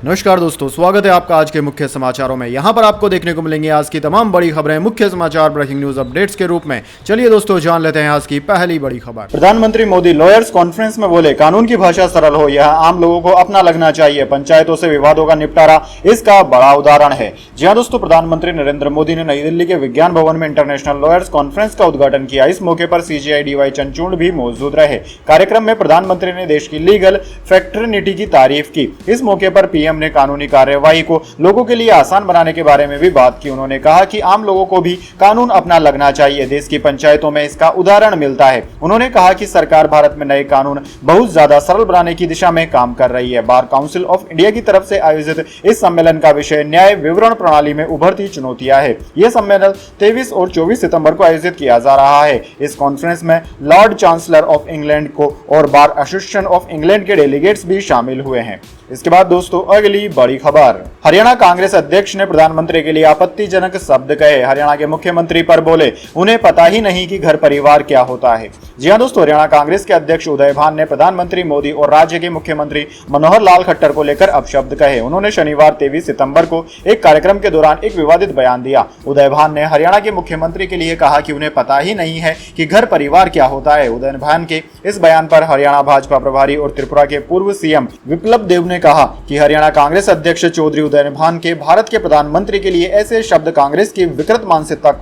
नमस्कार दोस्तों, स्वागत है आपका आज के मुख्य समाचारों में। यहां पर आपको देखने को मिलेंगे आज की तमाम बड़ी खबरें मुख्य समाचार ब्रेकिंग न्यूज अपडेट्स के रूप में। चलिए दोस्तों, जान लेते हैं आज की पहली बड़ी खबर। प्रधानमंत्री मोदी लॉयर्स कॉन्फ्रेंस में बोले, कानून की भाषा सरल हो, यह आम लोगों को अपना लगना चाहिए। पंचायतों से विवादों का निपटारा इसका बड़ा उदाहरण है। जी हाँ दोस्तों, प्रधानमंत्री नरेंद्र मोदी ने नई दिल्ली के विज्ञान भवन में इंटरनेशनल लॉयर्स कॉन्फ्रेंस का उद्घाटन किया। इस मौके पर CJI DY चंद्रचूड़ भी मौजूद रहे। कार्यक्रम में प्रधानमंत्री ने देश की लीगल फ्रेटर्निटी की तारीफ की। इस मौके पर PM ने कानूनी कार्यवाही को लोगों के लिए आसान बनाने के बारे में भी बात की। उन्होंने कहा कि आम लोगों को भी कानून अपना लगना चाहिए। देश की पंचायतों में इसका उदाहरण मिलता है। उन्होंने कहा कि सरकार भारत में नए कानून बहुत ज्यादा सरल बनाने की दिशा में काम कर रही है। बार काउंसिल ऑफ इंडिया की तरफ से आयोजित इस सम्मेलन का विषय न्याय विवरण प्रणाली में उभरती चुनौतियां है। यह सम्मेलन 23 और 24 सितंबर को आयोजित किया जा रहा है। इस कॉन्फ्रेंस में लॉर्ड चांसलर ऑफ इंग्लैंड को और बार एसोसिएशन ऑफ इंग्लैंड के डेलीगेट्स भी शामिल हुए हैं। इसके बाद दोस्तों, अगली बड़ी खबर। हरियाणा कांग्रेस अध्यक्ष ने प्रधानमंत्री के लिए आपत्तिजनक शब्द कहे। हरियाणा के मुख्यमंत्री पर बोले, उन्हें पता ही नहीं कि घर परिवार क्या होता है। जी हां दोस्तों, हरियाणा कांग्रेस के अध्यक्ष उदय भान ने प्रधानमंत्री मोदी और राज्य के मुख्यमंत्री मनोहर लाल खट्टर को लेकर अपशब्द कहे। उन्होंने शनिवार 23 सितंबर को एक कार्यक्रम के दौरान एक विवादित बयान दिया। उदय भान ने हरियाणा के मुख्यमंत्री के लिए कहा कि उन्हें पता ही नहीं है कि घर परिवार क्या होता है। उदय भान के इस बयान पर हरियाणा भाजपा प्रभारी और त्रिपुरा के पूर्व CM विप्लव देव ने कहा कि हरियाणा कांग्रेस अध्यक्ष चौधरी उदय भान के भारत के प्रधानमंत्री के लिए ऐसे शब्द कांग्रेस की विकृत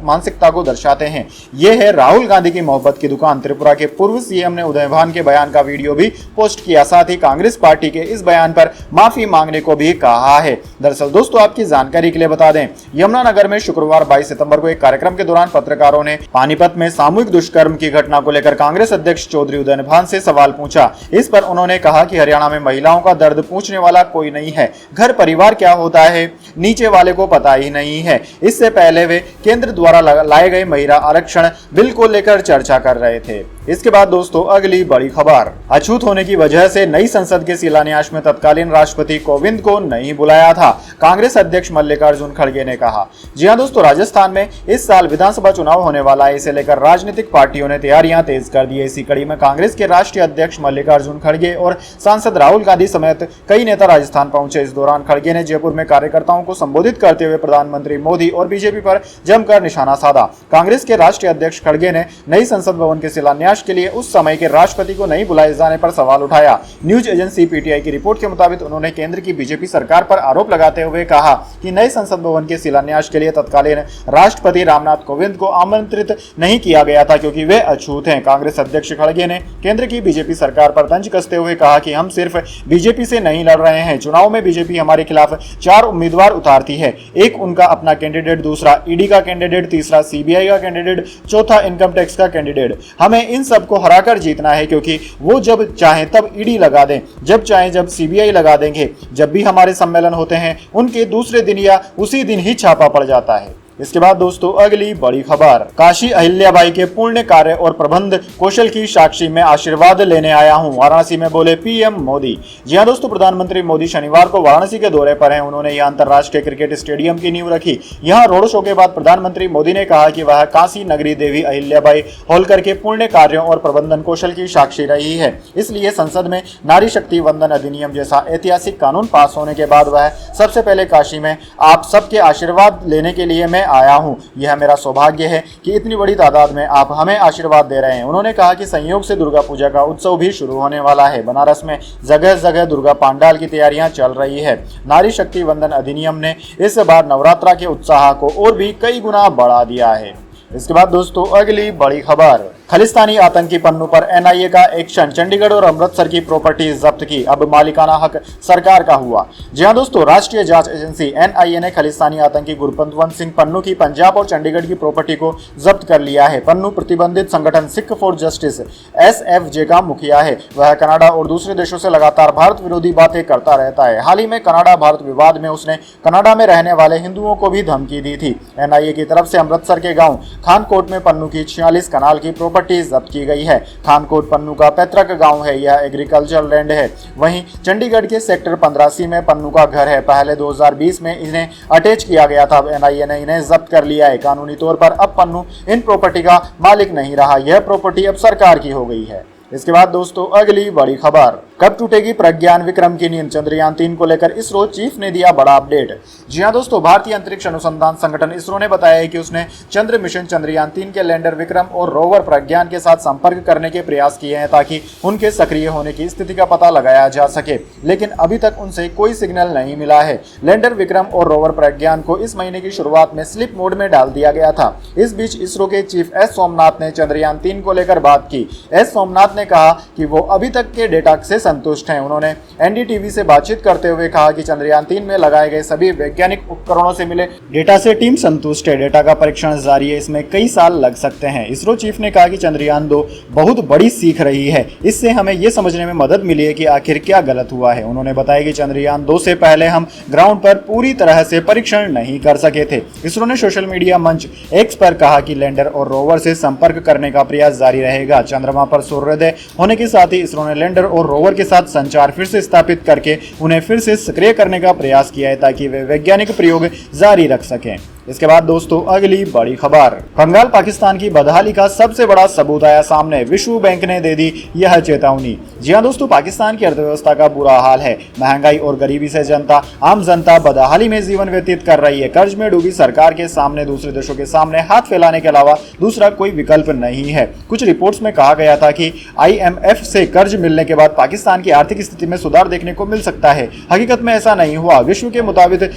मानसिकता को दर्शाते हैं। यह है राहुल गांधी की मोहब्बत की दुकान। त्रिपुरा के पूर्व CM ने उदय भान के बयान का वीडियो भी पोस्ट किया। साथ ही कांग्रेस पार्टी के इस बयान पर माफी मांगने को भी कहा है। दरअसल दोस्तों, आपकी जानकारी के लिए बता दें, यमुनानगर में शुक्रवार 22 सितंबर को एक कार्यक्रम के दौरान पत्रकारों ने पानीपत में सामूहिक दुष्कर्म की घटना को लेकर कांग्रेस अध्यक्ष चौधरी उदय भान से सवाल पूछा। इस पर उन्होंने कहा कि हरियाणा में महिलाओं का दर्द पूछने वाला कोई नहीं है। घर परिवार क्या होता है, नीचे वाले को पता ही नहीं है। इससे पहले वे केंद्र द्वारा लाए गए महिला आरक्षण बिल को लेकर चर्चा कर रहे थे। इसके बाद दोस्तों, अगली बड़ी खबर। अछूत होने की वजह से नई संसद के शिलान्यास में तत्कालीन राष्ट्रपति कोविंद को नहीं बुलाया था, कांग्रेस अध्यक्ष मल्लिकार्जुन खड़गे ने कहा। जी हां दोस्तों, राजस्थान में इस साल विधानसभा चुनाव होने वाला है। इसे लेकर राजनीतिक पार्टियों ने तैयारियां तेज कर दी है। इसी कड़ी में कांग्रेस के राष्ट्रीय अध्यक्ष मल्लिकार्जुन खड़गे और सांसद राहुल गांधी समेत कई नेता राजस्थान पहुंचे। इस दौरान खड़गे ने जयपुर में कार्यकर्ताओं को संबोधित करते हुए प्रधानमंत्री मोदी और बीजेपी पर जमकर निशाना साधा। कांग्रेस के राष्ट्रीय अध्यक्ष खड़गे ने नई संसद भवन के शिलान्यास के लिए उस समय के राष्ट्रपति को नहीं बुलाए जाने पर सवाल उठाया। न्यूज एजेंसी PTI की रिपोर्ट के मुताबिक उन्होंने केंद्र की बीजेपी सरकार पर आरोप लगाते हुए कहा कि नए संसद भवन के शिलान्यास के लिए तत्कालीन राष्ट्रपति रामनाथ कोविंद को आमंत्रित नहीं किया गया था, क्योंकि वे अछूत हैं। कांग्रेस अध्यक्ष खड़गे ने केंद्र की बीजेपी सरकार पर तंज कसते हुए कहा कि हम सिर्फ बीजेपी से नहीं लड़ रहे हैं। चुनाव में बीजेपी हमारे खिलाफ 4 उम्मीदवार उतारती है। एक उनका अपना कैंडिडेट, दूसरा ED का कैंडिडेट, तीसरा CBI का कैंडिडेट, चौथा इनकम टैक्स का कैंडिडेट। हमें इन सबको हराकर जीतना है, क्योंकि वो जब चाहें तब ED लगा दें, जब चाहें जब CBI लगा देंगे। जब भी हमारे सम्मेलन होते हैं, उनके दूसरे दिन या उसी दिन ही छापा पड़ जाता है। इसके बाद दोस्तों, अगली बड़ी खबर। काशी अहिल्याबाई के पुण्य कार्य और प्रबंध कौशल की साक्षी में आशीर्वाद लेने आया हूं, वाराणसी में बोले PM मोदी। जी हां दोस्तों, प्रधानमंत्री मोदी शनिवार को वाराणसी के दौरे पर हैं। उन्होंने यहां अंतर्राष्ट्रीय क्रिकेट स्टेडियम की नींव रखी। यहां रोड शो के बाद प्रधानमंत्री मोदी ने कहा कि वह काशी नगरी देवी अहिल्याबाई होलकर के पुण्य कार्यों और प्रबंधन कौशल की साक्षी रही है। इसलिए संसद में नारी शक्ति वंदन अधिनियम जैसा ऐतिहासिक कानून पास होने के बाद वह सबसे पहले काशी में आप सबके आशीर्वाद लेने के लिए मैं आया हूं। यह मेरा सौभाग्य है कि इतनी बड़ी तादाद में आप हमें आशीर्वाद दे रहे हैं। उन्होंने कहा कि संयोग से दुर्गा पूजा का उत्सव भी शुरू होने वाला है। बनारस में जगह जगह दुर्गा पांडाल की तैयारियां चल रही है। नारी शक्ति वंदन अधिनियम ने इस बार नवरात्रा के उत्साह को और भी कई गुना बढ़ा दिया है। इसके बाद दोस्तों, अगली बड़ी खबर। खालिस्तानी आतंकी पन्नू पर NIA का एक्शन, चंडीगढ़ और अमृतसर की प्रॉपर्टी जब्त की। अब मालिकाना हक सरकार का हुआ। जी हां दोस्तों, राष्ट्रीय जांच एजेंसी NIA ने खालिस्तानी आतंकी गुरपतवंत सिंह पन्नू की पंजाब और चंडीगढ़ की प्रॉपर्टी को जब्त कर लिया है। पन्नू प्रतिबंधित संगठन सिख फॉर जस्टिस SFJ का मुखिया है। वह कनाडा और दूसरे देशों से लगातार भारत विरोधी बातें करता रहता है। हाल ही में कनाडा भारत विवाद में उसने कनाडा में रहने वाले हिंदुओं को भी धमकी दी थी। NIA की तरफ से अमृतसर के गाँव खानकोट में पन्नू की 46 कनाल की प्रॉपर्टी जब्त की गई है। खानकोट पन्नू का पैतृक गांव है। यह एग्रीकल्चर लैंड है। वहीं चंडीगढ़ के सेक्टर 15C में पन्नू का घर है। पहले 2020 में इन्हें अटैच किया गया था। अब NIA ने इन्हें जब्त कर लिया है। कानूनी तौर पर अब पन्नू इन प्रॉपर्टी का मालिक नहीं रहा। यह प्रॉपर्टी अब सरकार की हो गई है। इसके बाद दोस्तों अगली बड़ी खबर, कब टूटेगी प्रज्ञान विक्रम की नींद, चंद्रयान-3 को लेकर इसरो चीफ ने दिया बड़ा अपडेट। जी हां दोस्तों, भारतीय अंतरिक्ष अनुसंधान संगठन इसरो ने बताया है कि उसने चंद्र मिशन चंद्रयान-3 के लैंडर विक्रम और रोवर प्रज्ञान के साथ संपर्क करने के प्रयास किए हैं ताकि उनके सक्रिय होने की स्थिति का पता लगाया जा सके, लेकिन अभी तक उनसे कोई सिग्नल नहीं मिला है। लैंडर विक्रम और रोवर प्रज्ञान को इस महीने की शुरुआत में स्लिप मोड में डाल दिया गया था। इस बीच इसरो के चीफ एस सोमनाथ ने चंद्रयान-3 को लेकर बात की। एस सोमनाथ ने कहा कि वो अभी तक के डेटा से संतुष्ट हैं। उन्होंने एनडीटीवी से बातचीत करते हुए कहा कि चंद्रयान-3 में लगाए गए सभी वैज्ञानिक उपकरणों से मिले डेटा से टीम संतुष्ट है। डेटा का परीक्षण जारी है, इसमें कई साल लग सकते हैं। इसरो चीफ ने कहा कि चंद्रयान-2 बहुत बड़ी सीख रही है, इससे हमें यह समझने में मदद मिली है कि आखिर क्या गलत हुआ है। उन्होंने बताया कि चंद्रयान-2 से पहले हम ग्राउंड पर पूरी तरह से परीक्षण नहीं कर सके थे। इसरो ने सोशल मीडिया मंच एक्स पर कहा कि लैंडर और रोवर से संपर्क करने का प्रयास जारी रहेगा। चंद्रमा पर सूर्योदय होने के साथ ही इसरो ने लैंडर और रोवर के साथ संचार फिर से स्थापित करके उन्हें फिर से सक्रिय करने का प्रयास किया है ताकि वे वैज्ञानिक प्रयोग जारी रख सकें। इसके बाद दोस्तों अगली बड़ी खबर, बंगाल पाकिस्तान की बदहाली का सबसे बड़ा सबूत आया सामने, विश्व बैंक ने दे दी यह चेतावनी। जी हां दोस्तों, पाकिस्तान की अर्थव्यवस्था का बुरा हाल है। महंगाई और गरीबी से आम जनता बदहाली में जीवन व्यतीत कर रही है। कर्ज में डूबी सरकार के सामने दूसरे देशों के सामने हाथ फैलाने के अलावा दूसरा कोई विकल्प नहीं है। कुछ रिपोर्ट्स में कहा गया था कि IMF से कर्ज मिलने के बाद पाकिस्तान की आर्थिक स्थिति में सुधार देखने को मिल सकता है। हकीकत में ऐसा नहीं हुआ। विश्व के मुताबिक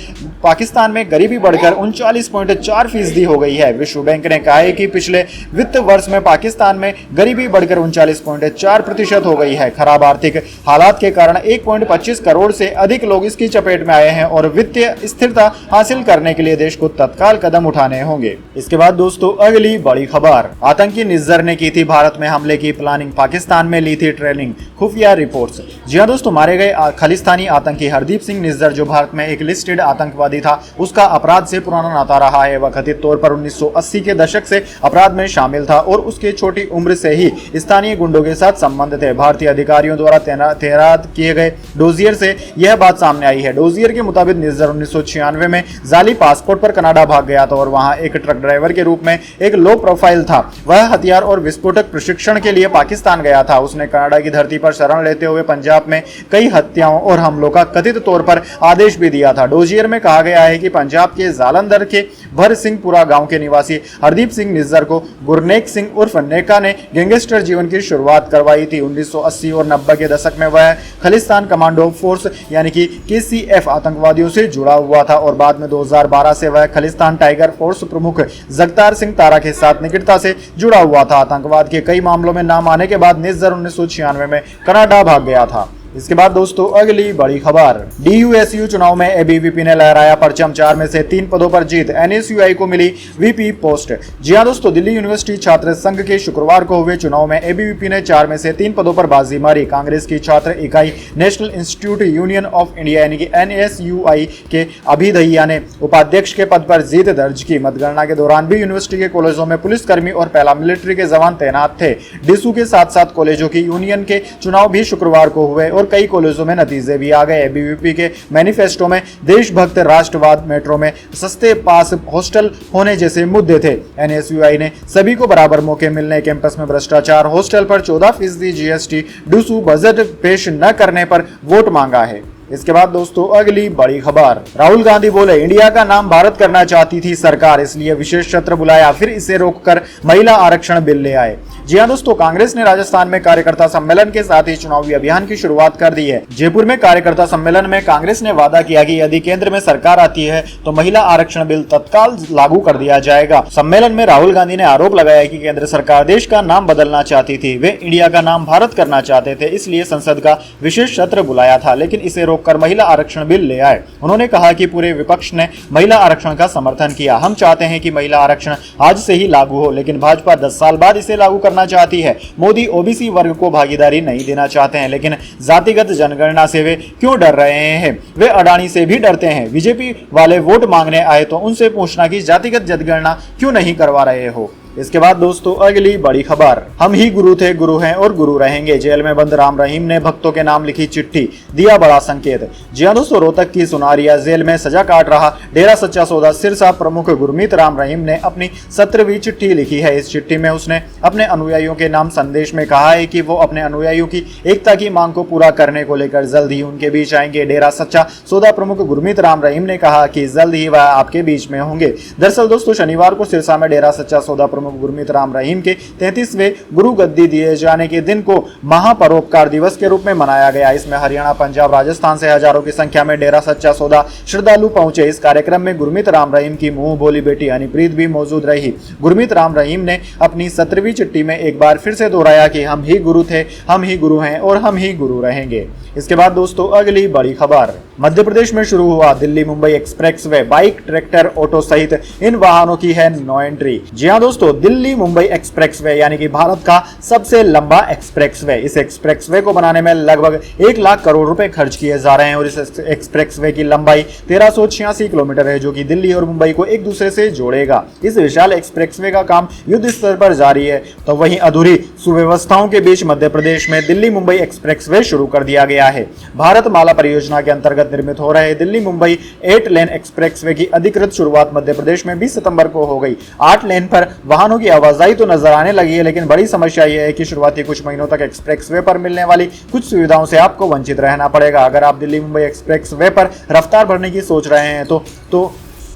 पाकिस्तान में गरीबी बढ़कर 39.4% हो गई है। विश्व बैंक ने कहा है कि पिछले वित्त वर्ष में पाकिस्तान में गरीबी बढ़कर 39.4% हो गई है। खराब आर्थिक हालात के कारण 1.25 करोड़ से अधिक लोग इसकी चपेट में आए हैं और वित्तीय स्थिरता हासिल करने के लिए देश को तत्काल कदम उठाने होंगे। इसके बाद दोस्तों अगली बड़ी खबर, आतंकी निज्जर ने की थी भारत में हमले की प्लानिंग, पाकिस्तान में ली थी ट्रेनिंग, खुफिया रिपोर्ट्स। जी हां दोस्तों, मारे गए खालिस्तानी आतंकी हरदीप सिंह निज्जर जो भारत में एक लिस्टेड आतंकवादी था, उसका अपराध से पुराना नाता रहा है। वह कथित तौर पर 1980 के दशक से अपराध में शामिल था और उसके छोटी उम्र से ही स्थानीय गुंडों के साथ संबंध थे। भारतीय अधिकारियों द्वारा तैनात किए गए डोजियर से यह बात सामने आई है। डोजियर के मुताबिक निज्जर 1996 में जाली पासपोर्ट पर कनाडा भाग गया था और वहां एक ट्रक ड्राइवर के रूप में एक लो प्रोफाइल था। वह हथियार और विस्फोटक प्रशिक्षण के लिए पाकिस्तान गया था। उसने कनाडा की धरती पर शरण लेते हुए पंजाब में कई हत्याओं और हमलों का कथित तौर पर आदेश भी दिया था। डोजियर में कहा गया है कि पंजाब के जालंधर के भर सिंहपुरा गांव के निवासी हरदीप सिंह निज्जर को गुरनेक सिंह उर्फ नेका ने गैंगस्टर जीवन की शुरुआत करवाई थी। 1980 और 90 के दशक में वह खालिस्तान कमांडो फोर्स यानी कि KCF आतंकवादियों से जुड़ा हुआ था और बाद में 2012 से वह खालिस्तान टाइगर फोर्स प्रमुख जगतार सिंह तारा के साथ निकटता से जुड़ा हुआ था। आतंकवाद के कई मामलों में नाम आने के बाद निज्जर 1996 में कनाडा भाग गया था। इसके बाद दोस्तों अगली बड़ी खबर, DUSU चुनाव में ABVP ने लहराया परचम, 4 में से 3 पदों पर जीत, NSUI को मिली VP पोस्ट। जी हां दोस्तों, दिल्ली यूनिवर्सिटी छात्र संघ के शुक्रवार को हुए चुनाव में ABVP ने 4 में से 3 पदों पर बाजी मारी। कांग्रेस की छात्र इकाई national institute union of India यानी कि NSUI के अभिदहिया ने उपाध्यक्ष के पद पर जीत दर्ज की। मतगणना के दौरान भी यूनिवर्सिटी के कॉलेजों में पुलिसकर्मी और पैरामिलिट्री के जवान तैनात थे। DSU के साथ साथ कॉलेजों की यूनियन के चुनाव भी शुक्रवार को हुए और कई कॉलेजों में नतीजे भी आ गए। ABVP के मैनिफेस्टो में देशभक्त, राष्ट्रवाद, मेट्रो में सस्ते पास, हॉस्टल होने जैसे मुद्दे थे। NSUI ने सभी को बराबर मौके मिलने, कैंपस में भ्रष्टाचार, हॉस्टल पर 14% GST, DSU बजट पेश न करने पर वोट मांगा है। इसके बाद दोस्तों अगली बड़ी खबर, राहुल गांधी बोले इंडिया का नाम भारत करना चाहती थी सरकार, इसलिए विशेष सत्र बुलाया, फिर इसे रोककर महिला आरक्षण बिल ले आए। जी हां दोस्तों, कांग्रेस ने राजस्थान में कार्यकर्ता सम्मेलन के साथ ही चुनावी अभियान की शुरुआत कर दी है। जयपुर में कार्यकर्ता सम्मेलन में कांग्रेस ने वादा किया कि यदि केंद्र में सरकार आती है तो महिला आरक्षण बिल तत्काल लागू कर दिया जाएगा। सम्मेलन में राहुल गांधी ने आरोप लगाया कि केंद्र सरकार देश का नाम बदलना चाहती थी, वे इंडिया का नाम भारत करना चाहते थे, इसलिए संसद का विशेष सत्र बुलाया था, लेकिन इसे कर महिला आरक्षण बिल ले आए। उन्होंने कहा कि पूरे विपक्ष ने महिला आरक्षण का समर्थन किया। हम चाहते हैं कि महिला आरक्षण आज से ही लागू हो, लेकिन भाजपा 10 साल बाद इसे लागू करना चाहती है। मोदी ओबीसी वर्ग को भागीदारी नहीं देना चाहते हैं, लेकिन जातिगत जनगणना से वे क्यों डर रहे हैं? वे अडानी से भी डरते हैं। बीजेपी वाले वोट मांगने आए तो उनसे पूछना कि जातिगत जनगणना क्यों नहीं करवा रहे हो। इसके बाद दोस्तों अगली बड़ी खबर, हम ही गुरु थे, गुरु हैं और गुरु रहेंगे। जेल में बंद राम रहीम ने भक्तों के नाम लिखी चिट्ठी, दिया बड़ा संकेत। जी हां दोस्तों, रोहतक की सुनारिया जेल में सजा काट रहा डेरा सच्चा सौदा सिरसा प्रमुख गुरमीत राम रहीम ने अपनी 17वीं चिट्ठी लिखी है। इस चिट्ठी में उसने अपने अनुयायियों के नाम संदेश में कहा है कि वो अपने अनुयायियों की एकता की मांग को पूरा करने को लेकर जल्द ही उनके बीच आएंगे। डेरा सच्चा सौदा प्रमुख गुरमीत राम रहीम ने कहा कि जल्द ही वह आपके बीच में होंगे। दरअसल दोस्तों, शनिवार को सिरसा में डेरा सच्चा सौदा प्रमुख गुरमीत राम रहीम के 33वें गुरु गद्दी दिए जाने के दिन को महापरोपकार दिवस के रूप में मनाया गया। इसमें हरियाणा, पंजाब, राजस्थान से हजारों की संख्या में डेरा सच्चा सौदा श्रद्धालु पहुंचे। इस कार्यक्रम में गुरमीत राम रहीम की मुंह बोली बेटी हनीप्रीत भी मौजूद रही। गुरमीत राम रहीम ने अपनी 17वीं चिट्ठी में एक बार फिर से दोहराया कि हम ही गुरु थे, हम ही गुरु हैं और हम ही गुरु रहेंगे। इसके बाद दोस्तों अगली बड़ी खबर, मध्य प्रदेश में शुरू हुआ Delhi Mumbai expressway, bike, tractor, auto सहित इन वाहनों की है नो एंट्री। जी हां दोस्तों, दिल्ली मुंबई एक्सप्रेसवे यानी कि भारत का सबसे लंबा एक्सप्रेसवे, इस एक्सप्रेसवे को बनाने में लगभग 1 लाख करोड़ रुपए खर्च किए जा रहे हैं और इस एक्सप्रेसवे की लंबाई 1386 किलोमीटर है, जो कि दिल्ली और मुंबई को एक दूसरे से जोड़ेगा। इस विशाल एक्सप्रेसवे का काम युद्ध स्तर पर जारी है, तो वहीं अधूरी सुव्यवस्थाओं के बीच मध्य प्रदेश में दिल्ली मुंबई एक्सप्रेसवे शुरू कर दिया गया है। भारत माला परियोजना के अंतर्गत निर्मित हो रहे दिल्ली मुंबई 8 लेन एक्सप्रेसवे की अधिकृत शुरुआत मध्य प्रदेश में 20 सितंबर को हो गई। 8 लेन पर वाहनों की आवाजाही तो नजर आने लगी है, लेकिन बड़ी समस्या यह है कि शुरुआती कुछ महीनों तक एक्सप्रेसवे पर मिलने वाली कुछ सुविधाओं से आपको वंचित रहना पड़ेगा। अगर आप दिल्ली मुंबई एक्सप्रेसवे पर रफ्तार भरने की सोच रहे हैं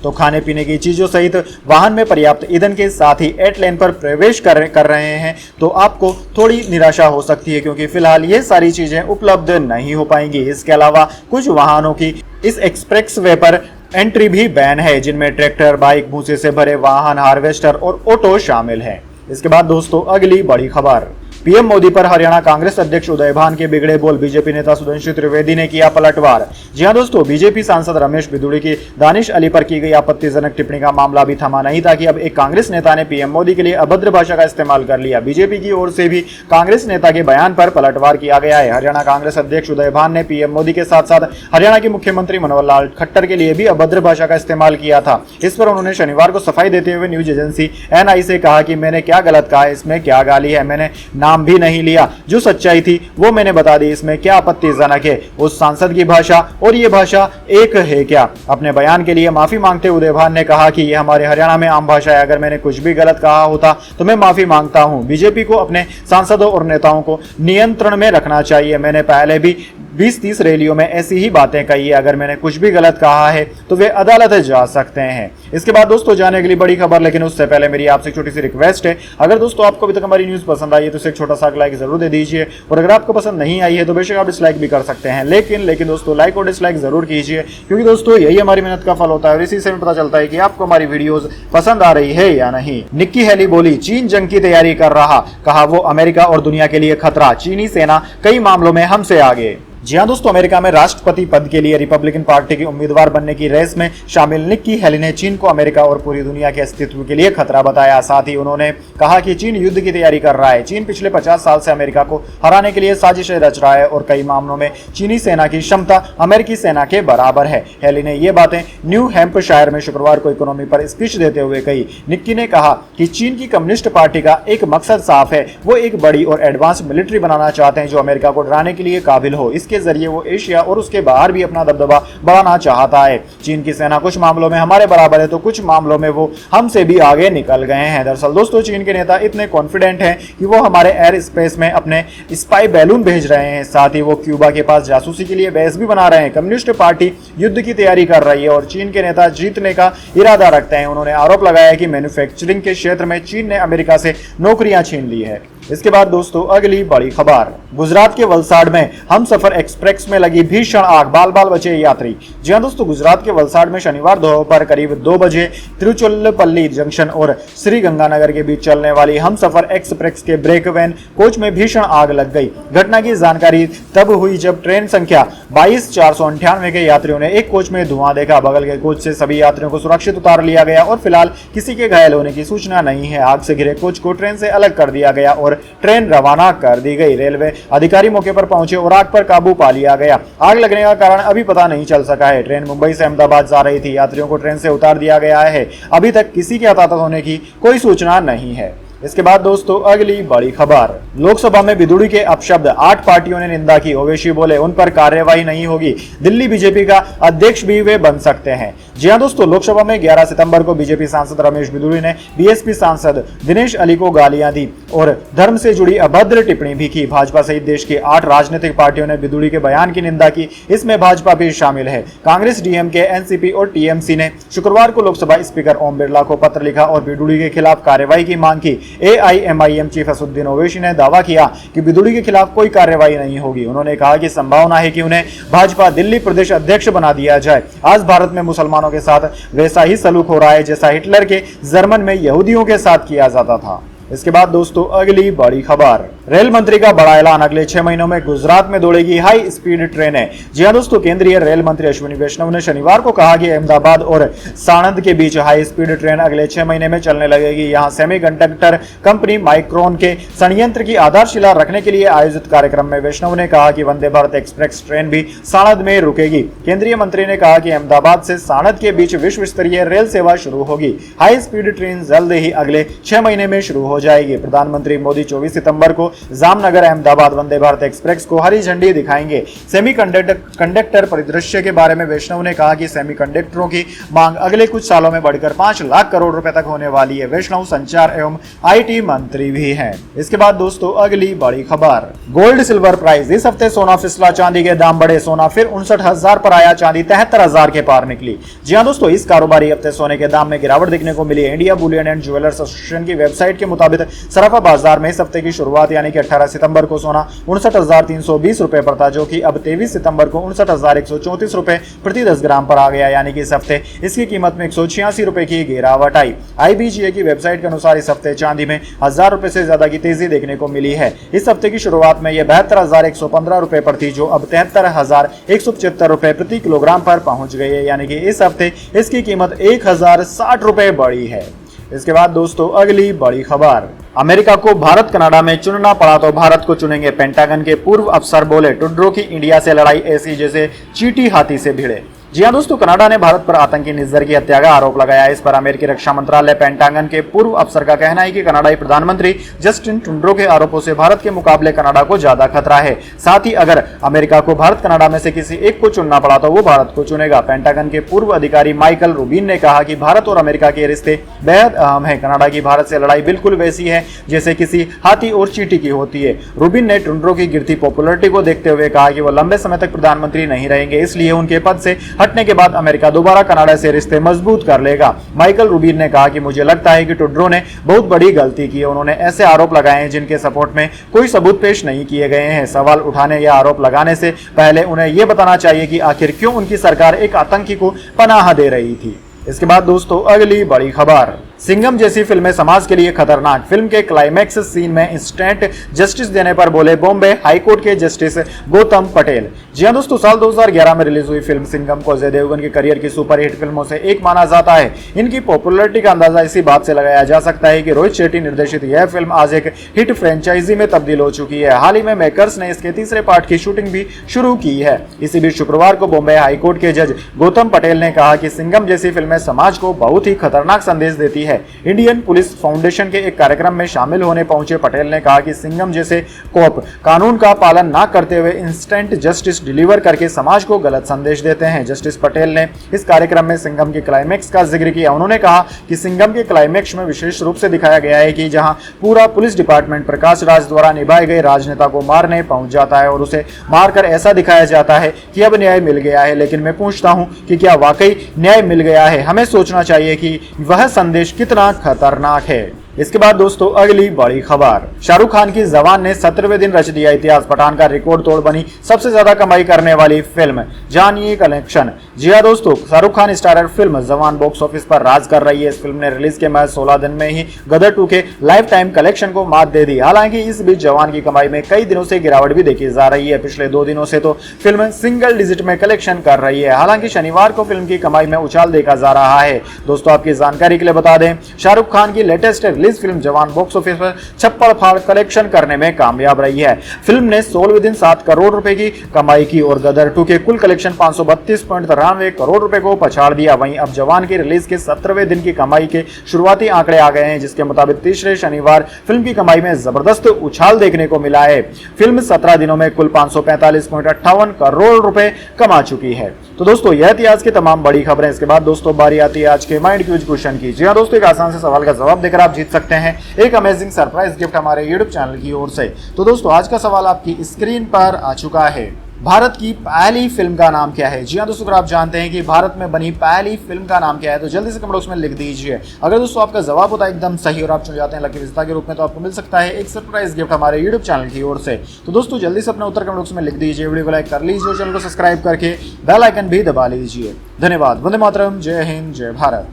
तो खाने पीने की चीजों सहित वाहन में पर्याप्त ईंधन के साथ ही 8 लेन पर प्रवेश कर रहे हैं तो आपको थोड़ी निराशा हो सकती है, क्योंकि फिलहाल ये सारी चीजें उपलब्ध नहीं हो पाएंगी। इसके अलावा कुछ वाहनों की इस एक्सप्रेसवे पर एंट्री भी बैन है, जिनमें ट्रैक्टर, बाइक, भूसे से भरे वाहन, हार्वेस्टर और ऑटो शामिल है। इसके बाद दोस्तों अगली बड़ी खबर, पीएम मोदी पर हरियाणा कांग्रेस अध्यक्ष उदय भान के बिगड़े बोल, बीजेपी नेता सुधांशु त्रिवेदी ने किया पलटवार। जी हां दोस्तों, बीजेपी सांसद रमेश बिदुड़ी की दानिश अली पर की गई आपत्तिजनक टिप्पणी का मामला अभी थमा नहीं था कि अब एक कांग्रेस नेता ने पीएम मोदी के लिए अभद्र भाषा का इस्तेमाल कर लिया। बीजेपी की ओर से भी कांग्रेस नेता के बयान पर पलटवार किया गया है। हरियाणा कांग्रेस अध्यक्ष उदय भान ने पीएम मोदी के साथ साथ हरियाणा के मुख्यमंत्री मनोहर लाल खट्टर के लिए भी अभद्र भाषा का इस्तेमाल किया था। इस पर उन्होंने शनिवार को सफाई देते हुए न्यूज एजेंसी एनआई से कहा कि मैंने क्या गलत कहा, इसमें क्या गाली है, मैंने नाम भी नहीं लिया, जो सच्चाई थी वो मैंने बता दी, इसमें क्या आपत्तिजनक है। उस सांसद की भाषा और ये भाषा एक है क्या? अपने बयान के लिए माफी मांगते उदय भान ने कहा कि यह हमारे हरियाणा में आम भाषा है, अगर मैंने कुछ भी गलत कहा होता तो मैं माफी मांगता हूं। बीजेपी को अपने सांसदों और नेताओं को नियंत्रण में रखना चाहिए। मैंने पहले भी 20-30 रैलियों में ऐसी ही बातें कही है, अगर मैंने कुछ भी गलत कहा है तो वे अदालत जा सकते हैं। इसके बाद दोस्तों जाने अगली बड़ी खबर, लेकिन उससे पहले मेरी आपसे छोटी सी रिक्वेस्ट है, अगर दोस्तों आपको अभी तक हमारी न्यूज पसंद आई है तो इसे एक छोटा सा लाइक जरूर दे दीजिए, और अगर आपको पसंद नहीं आई है तो बेशक आप डिसलाइक भी कर सकते हैं, लेकिन दोस्तों लाइक और डिसलाइक जरूर कीजिए, क्योंकि दोस्तों यही हमारी मेहनत का फल होता है और इसी से हमें पता चलता है कि आपको हमारी वीडियोस पसंद आ रही है या नहीं। निक्की हेली बोली, चीन जंग की तैयारी कर रहा, कहा वो अमेरिका और दुनिया के लिए खतरा, चीनी सेना कई मामलों में हमसे आगे। जी हां दोस्तों, अमेरिका में राष्ट्रपति पद के लिए रिपब्लिकन पार्टी की उम्मीदवार बनने की रेस में शामिल निक्की हेली ने चीन को अमेरिका और पूरी दुनिया के अस्तित्व के लिए खतरा बताया। साथ ही उन्होंने कहा कि चीन युद्ध की तैयारी कर रहा है। चीन पिछले 50 साल से अमेरिका को हराने के लिए साजिशें रच रहा है और कई मामलों में चीनी सेना की क्षमता अमेरिकी सेना के बराबर है। हेली ने ये बातें न्यू हैम्पशायर में शुक्रवार को इकोनॉमी पर स्पीच देते हुए कही। निक्की ने कहा कि चीन की कम्युनिस्ट पार्टी का एक मकसद साफ है, वो एक बड़ी और एडवांस मिलिट्री बनाना चाहते हैं जो अमेरिका को डराने के लिए काबिल हो। इसके जरिए वो एशिया और उसके बाहर भी अपना दबदबा बढ़ाना चाहता है। चीन की सेना कुछ मामलों में हमारे बराबर है तो कुछ मामलों में वो हमसे भी आगे निकल गए हैं। दरअसल दोस्तों चीन के नेता इतने कॉन्फिडेंट हैं कि वो हमारे एयर स्पेस में अपने स्पाई बैलून भेज रहे हैं, साथ ही वो क्यूबा के पास जासूसी के लिए बेस भी बना रहे हैं। कम्युनिस्ट पार्टी युद्ध की तैयारी कर रही है और चीन के नेता जीतने का इरादा रखते हैं। उन्होंने आरोप लगाया कि मैन्युफैक्चरिंग के क्षेत्र में चीन ने अमेरिका से नौकरियां छीन ली है। इसके बाद दोस्तों अगली बड़ी खबर, गुजरात के वलसाड में हमसफर एक्सप्रेस में लगी भीषण आग, बाल बाल बचे यात्री। जी हां दोस्तों, गुजरात के वलसाड में शनिवार दोपहर करीब 2 बजे तिरुचिरापल्ली जंक्शन और श्री गंगानगर के बीच चलने वाली हमसफर एक्सप्रेस के ब्रेक वैन कोच में भीषण आग लग गई। घटना की जानकारी तब हुई जब ट्रेन संख्या 22-498 के यात्रियों ने एक कोच में धुआं देखा। बगल के कोच से सभी यात्रियों को सुरक्षित उतार लिया गया और फिलहाल किसी के घायल होने की सूचना नहीं है। आग से घिरे कोच को ट्रेन से अलग कर दिया गया और ट्रेन रवाना कर दी गई। रेलवे अधिकारी मौके पर पहुंचे और आग पर काबू पा लिया गया। आग लगने का कारण अभी पता नहीं चल सका है। ट्रेन मुंबई से अहमदाबाद जा रही थी। यात्रियों को ट्रेन से उतार दिया गया है। अभी तक किसी के हताहत होने की कोई सूचना नहीं है। इसके बाद दोस्तों अगली बड़ी खबर, लोकसभा में बिधुड़ी के अपशब्द, 8 पार्टियों ने निंदा की। ओवैसी बोले उन पर कार्यवाही नहीं होगी। दिल्ली बीजेपी का अध्यक्ष भी वे बन सकते हैं। जी हां दोस्तों, लोकसभा में 11 सितंबर को बीजेपी सांसद रमेश बिधुड़ी ने बीएसपी सांसद दिनेश अली को गालियां दी और धर्म से जुड़ी अभद्र टिप्पणी भी की। भाजपा सहित देश की 8 राजनीतिक पार्टियों ने बिधुड़ी के बयान की निंदा की। इसमें भाजपा भी शामिल है। कांग्रेस, डीएमके, एनसीपी और टीएमसी ने शुक्रवार को लोकसभा स्पीकर ओम बिरला को पत्र लिखा और बिधुड़ी के खिलाफ कार्रवाई की मांग की। एआईएमआईएम चीफ असदुद्दीन ओवैसी ने दावा किया कि बिधुड़ी के खिलाफ कोई कार्रवाई नहीं होगी। उन्होंने कहा कि संभावना है कि उन्हें भाजपा दिल्ली प्रदेश अध्यक्ष बना दिया जाए। आज भारत में मुसलमानों के साथ वैसा ही सलूक हो रहा है जैसा हिटलर के जर्मन में यहूदियों के साथ किया जाता था। इसके बाद दोस्तों अगली बड़ी खबर, रेल मंत्री का बड़ा ऐलान, अगले 6 महीनों में गुजरात में दौड़ेगी हाई स्पीड ट्रेनें। जी हां दोस्तों, केंद्रीय रेल मंत्री अश्विनी वैष्णव ने शनिवार को कहा कि अहमदाबाद और साणंद के बीच हाई स्पीड ट्रेन अगले 6 महीने में चलने लगेगी। यहां सेमीकंडक्टर कंपनी माइक्रोन के संयंत्र की आधारशिला रखने के लिए आयोजित कार्यक्रम में वैष्णव ने कहा कि वंदे भारत एक्सप्रेस ट्रेन भी साणंद में रुकेगी। केंद्रीय मंत्री ने कहा कि अहमदाबाद से साणंद के बीच विश्व स्तरीय रेल सेवा शुरू होगी। हाई स्पीड ट्रेन जल्द ही अगले 6 महीने में शुरू हो जाएगी। प्रधानमंत्री मोदी 24 सितंबर को जामनगर अहमदाबाद वंदे भारत एक्सप्रेस को हरी झंडी दिखाएंगे। सेमीकंडक्टर परिदृश्य के बारे में वैष्णव ने कहा कि सेमीकंडक्टरों की मांग अगले कुछ सालों में बढ़कर 5 लाख करोड़ रुपए तक होने वाली है। वैष्णव संचार एवं आईटी मंत्री भी हैं। इसके बाद दोस्तों अगली बड़ी खबर, गोल्ड सिल्वर प्राइस, इस हफ्ते सोना फिसला, चांदी के दाम बढ़े। सोना फिर 59,000 पर आया, चांदी 73,000 के पार निकली। जी हां दोस्तों, इस कारोबारी हफ्ते सोने के दाम में गिरावट देखने को मिली है। India Boolean and jewellers association की वेबसाइट के मुताबिक सराफा बाजार में इस हफ्ते की शुरुआत यानी कि 18 सितंबर को सोना 59,320 रुपए पर था, जो कि अब 23 सितंबर को 59,134 रुपए प्रति 10 ग्राम पर आ गया। यानी कि इस हफ्ते इसकी कीमत में 186 रुपए की गिरावट आई। आईबीजीए की वेबसाइट के अनुसार इस हफ्ते चांदी में 1000 रुपए से ज्यादा की तेजी देखने को मिली है। इस हफ्ते की शुरुआत में यह 72,115 रुपए पर थी, जो अब 73,175 रुपए प्रति किलोग्राम पर पहुंच गई है। यानी कि इस हफ्ते इसकी कीमत 1,060 रुपए बढ़ी है। इसके बाद दोस्तों अगली बड़ी खबर, अमेरिका को भारत कनाडा में चुनना पड़ा तो भारत को चुनेंगे। पेंटागन के पूर्व अफसर बोले ट्रूडो की इंडिया से लड़ाई ऐसी जैसे चींटी हाथी से भिड़े। जी हां दोस्तों, कनाडा ने भारत पर आतंकी निज्जर की हत्या का आरोप लगाया। इस पर अमेरिकी रक्षा मंत्रालय पेंटागन के पूर्व अफसर का कहना है कि कनाडाई प्रधानमंत्री जस्टिन ट्रूडो के आरोपों से भारत के मुकाबले कनाडा को ज्यादा खतरा है। साथ ही अगर अमेरिका को भारत कनाडा में से किसी एक को चुनना पड़ा तो वो भारत को चुनेगा। पेंटागन के पूर्व अधिकारी माइकल रूबिन ने कहा कि भारत और अमेरिका के रिश्ते बेहद अहम है। कनाडा की भारत से लड़ाई बिल्कुल वैसी है जैसे किसी हाथी और चींटी की होती है। रूबिन ने ट्रूडो की गिरती पॉपुलरिटी को देखते हुए कहा कि वो लंबे समय तक प्रधानमंत्री नहीं रहेंगे, इसलिए उनके पद से हटने के बाद अमेरिका दोबारा कनाडा से रिश्ते मजबूत कर लेगा। माइकल रूबिन ने कहा कि मुझे लगता है कि ट्रूडो ने बहुत बड़ी गलती की है। उन्होंने ऐसे आरोप लगाए हैं जिनके सपोर्ट में कोई सबूत पेश नहीं किए गए हैं। सवाल उठाने या आरोप लगाने से पहले उन्हें यह बताना चाहिए कि आखिर क्यों उनकी सरकार एक आतंकी को पनाह दे रही थी। इसके बाद दोस्तों अगली बड़ी खबर, सिंघम जैसी फिल्में समाज के लिए खतरनाक। फिल्म के क्लाइमैक्स सीन में इंस्टेंट जस्टिस देने पर बोले बॉम्बे हाईकोर्ट के जस्टिस गौतम पटेल। जी हां दोस्तों, साल 2011 में रिलीज हुई फिल्म सिंघम को अजय देवगन के करियर की सुपरहिट फिल्मों से एक माना जाता है। इनकी पॉपुलरिटी का अंदाजा इसी बात से लगाया जा सकता है कि रोहित शेट्टी निर्देशित यह फिल्म आज एक हिट फ्रेंचाइजी में तब्दील हो चुकी है। हाल ही में मेकर्स ने इसके तीसरे पार्ट की शूटिंग भी शुरू की है। इसी बीच शुक्रवार को बॉम्बे हाईकोर्ट के जज गौतम पटेल ने कहा कि सिंघम जैसी फिल्में समाज को बहुत ही खतरनाक संदेश देती है। इंडियन पुलिस फाउंडेशन के एक कार्यक्रम में शामिल होने पहुंचे पटेल ने कहा कि सिंघम जैसे कोप कानून का पालन न करते हुए इंस्टेंट जस्टिस डिलीवर करके समाज को गलत संदेश देते हैं। जस्टिस पटेल ने इस कार्यक्रम में सिंघम के क्लाइमैक्स का जिक्र किया। उन्होंने कहा कि सिंघम के क्लाइमैक्स में विशेष रूप से दिखाया गया है कि जहां पूरा पुलिस डिपार्टमेंट प्रकाश राज द्वारा निभाए गए राजनेता को मारने पहुंच जाता है और उसे मारकर ऐसा दिखाया जाता है कि अब न्याय मिल गया है। लेकिन मैं पूछता हूं कि क्या वाकई न्याय मिल गया है? हमें सोचना चाहिए कि वह संदेश कितना खतरनाक है। इसके बाद दोस्तों अगली बड़ी खबर, शाहरुख खान की जवान ने 17वें दिन रच दिया इतिहास। पठान का रिकॉर्ड तोड़ बनी सबसे ज्यादा कमाई करने वाली फिल्म, जानिए कलेक्शन। जी हाँ दोस्तों, शाहरुख खान स्टारर फिल्म जवान बॉक्स ऑफिस पर राज कर रही है। इस फिल्म ने रिलीज के महज 16 दिन में ही गदर 2 के लाइफ टाइम कलेक्शन को मात दे दी। हालांकि इस बीच जवान की कमाई में कई दिनों से गिरावट भी देखी जा रही है। पिछले 2 दिनों से तो फिल्म सिंगल डिजिट में कलेक्शन कर रही है। हालांकि शनिवार को फिल्म की कमाई में उछाल देखा जा रहा है। दोस्तों आपकी जानकारी के लिए बता दें, शाहरुख खान की लेटेस्ट रिलीज फिल्म जवान बॉक्स ऑफिस पर छप्पड़ फाड़ कलेक्शन करने में कामयाब रही है। फिल्म ने 16वें दिन 7 करोड़ रुपए की कमाई की और गदर 2 के कुल कलेक्शन 532.93 करोड़ रुपए को पछाड़ दिया। वहीं अब जवान की रिलीज के 17वें दिन की कमाई के शुरुआती आंकड़े आ गए हैं, जिसके मुताबिक तीसरे शनिवार फिल्म की कमाई में जबरदस्त उछाल देखने को मिला है। फिल्म 17 दिनों में कुल 545.58 करोड़ रुपए कमा चुकी है। तो दोस्तों यह थी आज की तमाम बड़ी खबरें। इसके बाद दोस्तों बारी आती है आज के माइंड क्यूज क्वेश्चन की। जी हाँ दोस्तों, एक आसान से सवाल का जवाब देकर आप जीत सकते हैं एक अमेजिंग सरप्राइज गिफ्ट हमारे यूट्यूब चैनल की ओर से। तो दोस्तों आज का सवाल आपकी स्क्रीन पर आ चुका है। भारत की पहली फिल्म का नाम क्या है? जी हाँ दोस्तों, अगर आप जानते हैं कि भारत में बनी पहली फिल्म का नाम क्या है तो जल्दी से कमेंट बॉक्स में लिख दीजिए। अगर दोस्तों आपका जवाब होता है एकदम सही और आप चुन जाते हैं लकी विजेता के रूप में, तो आपको मिल सकता है एक सरप्राइज गिफ्ट हमारे यूट्यूब चैनल की ओर से। तो दोस्तों जल्दी से अपना उत्तर कमेंट बॉक्स में लिख दीजिए, वीडियो को लाइक कर लीजिए और चैनल को सब्सक्राइब करके बेल आइकन भी दबा लीजिए। धन्यवाद। वंदे मातरम। जय हिंद, जय भारत।